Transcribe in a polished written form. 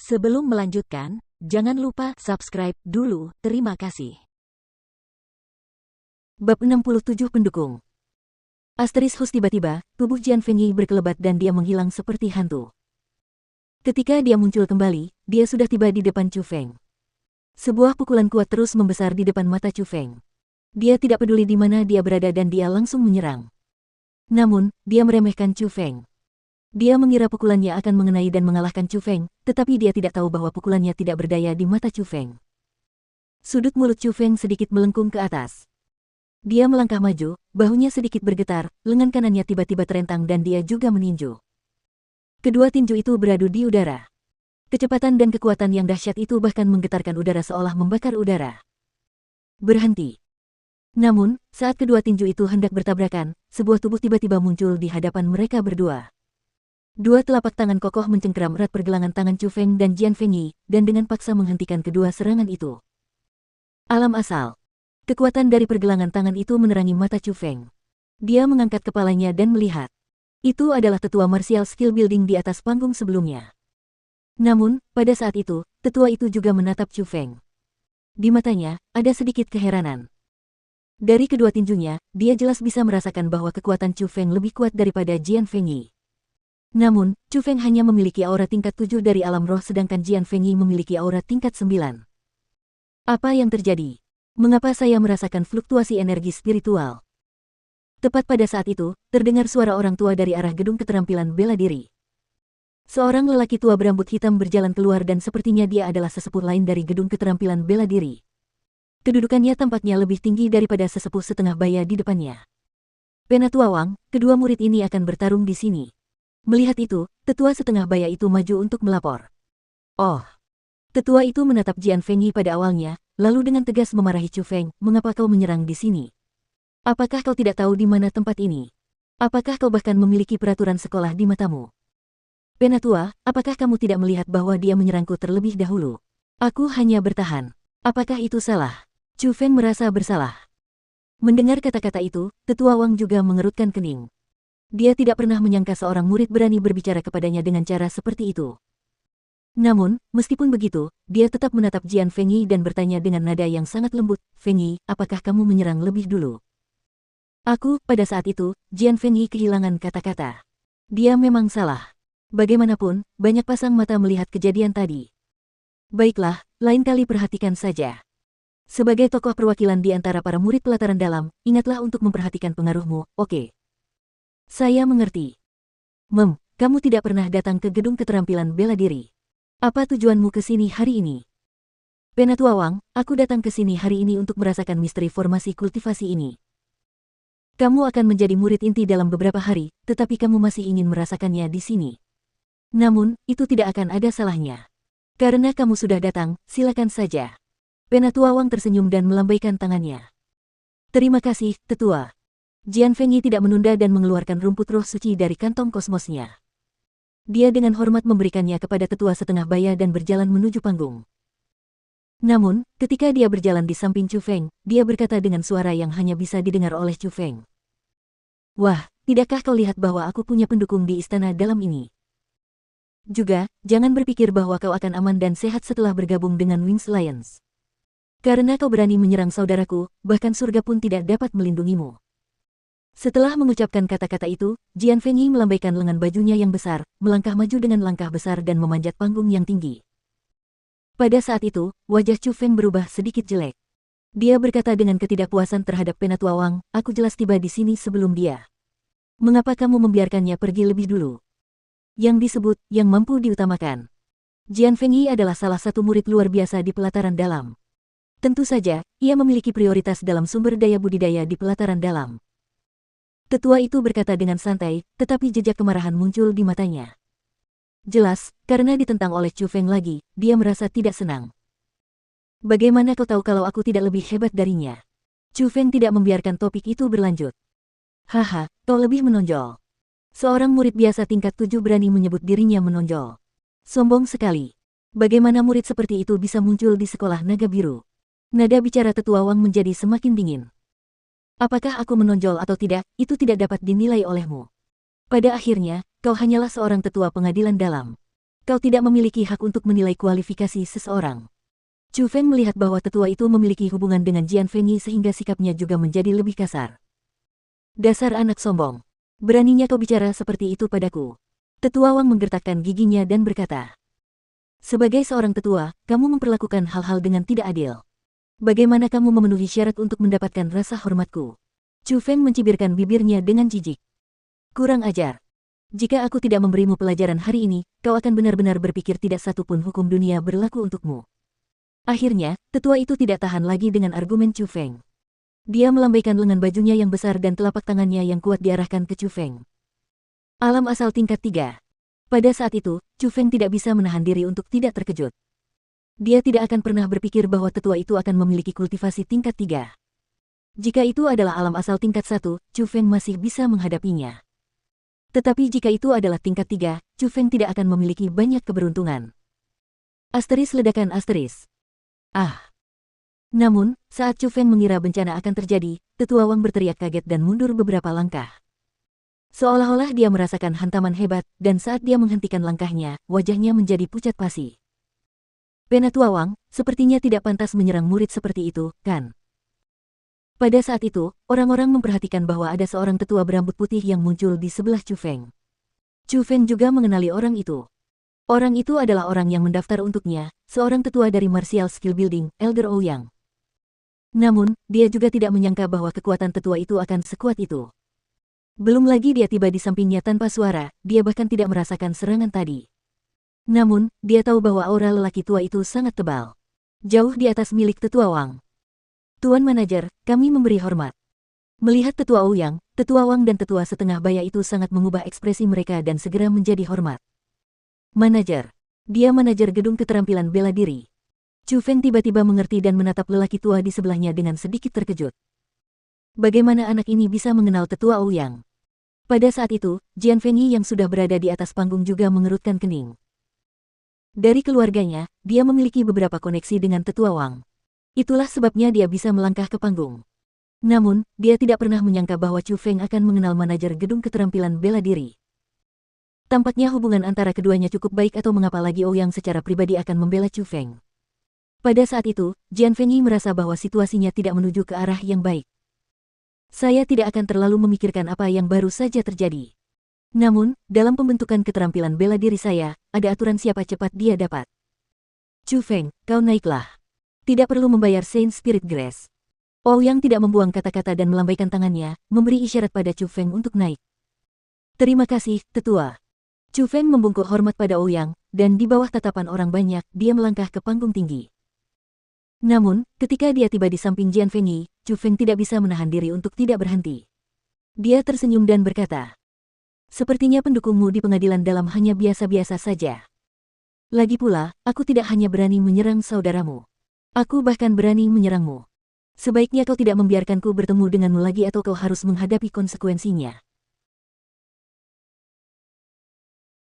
Sebelum melanjutkan, jangan lupa subscribe dulu, terima kasih. Bab 67 Pendukung. Asteriskус tiba-tiba, tubuh Jian Fengyi berkelebat dan dia menghilang seperti hantu. Ketika dia muncul kembali, dia sudah tiba di depan Chu Feng. Sebuah pukulan kuat terus membesar di depan mata Chu Feng. Dia tidak peduli di mana dia berada dan dia langsung menyerang. Namun, dia meremehkan Chu Feng. Dia mengira pukulannya akan mengenai dan mengalahkan Chu Feng, tetapi dia tidak tahu bahwa pukulannya tidak berdaya di mata Chu Feng. Sudut mulut Chu Feng sedikit melengkung ke atas. Dia melangkah maju, bahunya sedikit bergetar, lengan kanannya tiba-tiba terentang dan dia juga meninju. Kedua tinju itu beradu di udara. Kecepatan dan kekuatan yang dahsyat itu bahkan menggetarkan udara seolah membakar udara. Berhenti. Namun, saat kedua tinju itu hendak bertabrakan, sebuah tubuh tiba-tiba muncul di hadapan mereka berdua. Dua telapak tangan kokoh mencengkeram erat pergelangan tangan Chu Feng dan Jian Fengyi, dan dengan paksa menghentikan kedua serangan itu. Alam asal. Kekuatan dari pergelangan tangan itu menerangi mata Chu Feng. Dia mengangkat kepalanya dan melihat. Itu adalah tetua martial skill building di atas panggung sebelumnya. Namun, pada saat itu, tetua itu juga menatap Chu Feng. Di matanya, ada sedikit keheranan. Dari kedua tinjunya, dia jelas bisa merasakan bahwa kekuatan Chu Feng lebih kuat daripada Jian Fengyi. Namun, Chu Feng hanya memiliki aura tingkat 7 dari alam roh sedangkan Jian Fengyi memiliki aura tingkat 9. Apa yang terjadi? Mengapa saya merasakan fluktuasi energi spiritual? Tepat pada saat itu, terdengar suara orang tua dari arah gedung keterampilan bela diri. Seorang lelaki tua berambut hitam berjalan keluar dan sepertinya dia adalah sesepuh lain dari gedung keterampilan bela diri. Kedudukannya tampaknya lebih tinggi daripada sesepuh setengah baya di depannya. Penatua Wang, kedua murid ini akan bertarung di sini. Melihat itu, tetua setengah baya itu maju untuk melapor. Oh. Tetua itu menatap Jian Fengyi pada awalnya, lalu dengan tegas memarahi Chu Feng, mengapa kau menyerang di sini? Apakah kau tidak tahu di mana tempat ini? Apakah kau bahkan memiliki peraturan sekolah di matamu? Penatua, apakah kamu tidak melihat bahwa dia menyerangku terlebih dahulu? Aku hanya bertahan. Apakah itu salah? Chu Feng merasa bersalah. Mendengar kata-kata itu, tetua Wang juga mengerutkan kening. Dia tidak pernah menyangka seorang murid berani berbicara kepadanya dengan cara seperti itu. Namun, meskipun begitu, dia tetap menatap Jian Fengyi dan bertanya dengan nada yang sangat lembut, Fengyi, apakah kamu menyerang lebih dulu? Pada saat itu, Jian Fengyi kehilangan kata-kata. Dia memang salah. Bagaimanapun, banyak pasang mata melihat kejadian tadi. Baiklah, lain kali perhatikan saja. Sebagai tokoh perwakilan di antara para murid pelataran dalam, ingatlah untuk memperhatikan pengaruhmu, oke? Saya mengerti. Kamu tidak pernah datang ke gedung keterampilan bela diri. Apa tujuanmu ke sini hari ini? Penatua Wang, aku datang ke sini hari ini untuk merasakan misteri formasi kultivasi ini. Kamu akan menjadi murid inti dalam beberapa hari, tetapi kamu masih ingin merasakannya di sini. Namun, itu tidak akan ada salahnya. Karena kamu sudah datang, silakan saja. Penatua Wang tersenyum dan melambaikan tangannya. Terima kasih, tetua. Jian Fengyi tidak menunda dan mengeluarkan rumput roh suci dari kantong kosmosnya. Dia dengan hormat memberikannya kepada tetua setengah baya dan berjalan menuju panggung. Namun, ketika dia berjalan di samping Chu Feng, dia berkata dengan suara yang hanya bisa didengar oleh Chu Feng. Wah, tidakkah kau lihat bahwa aku punya pendukung di istana dalam ini? Juga, jangan berpikir bahwa kau akan aman dan sehat setelah bergabung dengan Wings Alliance. Karena kau berani menyerang saudaraku, bahkan surga pun tidak dapat melindungimu. Setelah mengucapkan kata-kata itu, Jian Fengyi melambaikan lengan bajunya yang besar, melangkah maju dengan langkah besar dan memanjat panggung yang tinggi. Pada saat itu, wajah Chu Feng berubah sedikit jelek. Dia berkata dengan ketidakpuasan terhadap Penatua Wang, aku jelas tiba di sini sebelum dia. Mengapa kamu membiarkannya pergi lebih dulu? Yang disebut, yang mampu diutamakan. Jian Fengyi adalah salah satu murid luar biasa di pelataran dalam. Tentu saja, ia memiliki prioritas dalam sumber daya budidaya di pelataran dalam. Tetua itu berkata dengan santai, tetapi jejak kemarahan muncul di matanya. Jelas, karena ditentang oleh Chu Feng lagi, dia merasa tidak senang. Bagaimana kau tahu kalau aku tidak lebih hebat darinya? Chu Feng tidak membiarkan topik itu berlanjut. Haha, kau lebih menonjol. Seorang murid biasa tingkat 7 berani menyebut dirinya menonjol. Sombong sekali. Bagaimana murid seperti itu bisa muncul di sekolah naga biru? Nada bicara tetua Wang menjadi semakin dingin. Apakah aku menonjol atau tidak, itu tidak dapat dinilai olehmu. Pada akhirnya, kau hanyalah seorang tetua pengadilan dalam. Kau tidak memiliki hak untuk menilai kualifikasi seseorang. Chu Feng melihat bahwa tetua itu memiliki hubungan dengan Jian Fengyi sehingga sikapnya juga menjadi lebih kasar. Dasar anak sombong. Beraninya kau bicara seperti itu padaku. Tetua Wang menggertakkan giginya dan berkata, sebagai seorang tetua, kamu memperlakukan hal-hal dengan tidak adil. Bagaimana kamu memenuhi syarat untuk mendapatkan rasa hormatku? Chu Feng mencibirkan bibirnya dengan jijik. Kurang ajar. Jika aku tidak memberimu pelajaran hari ini, kau akan benar-benar berpikir tidak satu pun hukum dunia berlaku untukmu. Akhirnya, tetua itu tidak tahan lagi dengan argumen Chu Feng. Dia melambaikan lengan bajunya yang besar dan telapak tangannya yang kuat diarahkan ke Chu Feng. Alam asal tingkat 3. Pada saat itu, Chu Feng tidak bisa menahan diri untuk tidak terkejut. Dia tidak akan pernah berpikir bahwa tetua itu akan memiliki kultivasi tingkat 3. Jika itu adalah alam asal tingkat 1, Chu Feng masih bisa menghadapinya. Tetapi jika itu adalah tingkat 3, Chu Feng tidak akan memiliki banyak keberuntungan. Asteris ledakan asteris. Ah! Namun, saat Chu Feng mengira bencana akan terjadi, tetua Wang berteriak kaget dan mundur beberapa langkah. Seolah-olah dia merasakan hantaman hebat, dan saat dia menghentikan langkahnya, wajahnya menjadi pucat pasi. Penatua Wang, sepertinya tidak pantas menyerang murid seperti itu, kan? Pada saat itu, orang-orang memperhatikan bahwa ada seorang tetua berambut putih yang muncul di sebelah Chu Feng. Chu Feng juga mengenali orang itu. Orang itu adalah orang yang mendaftar untuknya, seorang tetua dari Martial Skill Building, Elder Ouyang. Namun, dia juga tidak menyangka bahwa kekuatan tetua itu akan sekuat itu. Belum lagi dia tiba di sampingnya tanpa suara, dia bahkan tidak merasakan serangan tadi. Namun, dia tahu bahwa aura lelaki tua itu sangat tebal. Jauh di atas milik tetua Wang. Tuan Manajer, kami memberi hormat. Melihat tetua Ouyang, tetua Wang dan tetua setengah baya itu sangat mengubah ekspresi mereka dan segera menjadi hormat. Manajer. Dia manajer gedung keterampilan bela diri. Chu Feng tiba-tiba mengerti dan menatap lelaki tua di sebelahnya dengan sedikit terkejut. Bagaimana anak ini bisa mengenal tetua Ouyang? Pada saat itu, Jian Fengyi yang sudah berada di atas panggung juga mengerutkan kening. Dari keluarganya, dia memiliki beberapa koneksi dengan tetua Wang. Itulah sebabnya dia bisa melangkah ke panggung. Namun, dia tidak pernah menyangka bahwa Chu Feng akan mengenal manajer gedung keterampilan bela diri. Tampaknya hubungan antara keduanya cukup baik atau mengapa lagi Ouyang secara pribadi akan membela Chu Feng. Pada saat itu, Jian Fengyi merasa bahwa situasinya tidak menuju ke arah yang baik. Saya tidak akan terlalu memikirkan apa yang baru saja terjadi. Namun, dalam pembentukan keterampilan bela diri saya, ada aturan siapa cepat dia dapat. Chu Feng, kau naiklah. Tidak perlu membayar Saint Spirit Grace. Ouyang tidak membuang kata-kata dan melambaikan tangannya, memberi isyarat pada Chu Feng untuk naik. Terima kasih, tetua. Chu Feng membungkuk hormat pada Ouyang, dan di bawah tatapan orang banyak, dia melangkah ke panggung tinggi. Namun, ketika dia tiba di samping Jian Fengyi, Chu Feng tidak bisa menahan diri untuk tidak berhenti. Dia tersenyum dan berkata, sepertinya pendukungmu di pengadilan dalam hanya biasa-biasa saja. Lagi pula, aku tidak hanya berani menyerang saudaramu. Aku bahkan berani menyerangmu. Sebaiknya kau tidak membiarkanku bertemu denganmu lagi atau kau harus menghadapi konsekuensinya.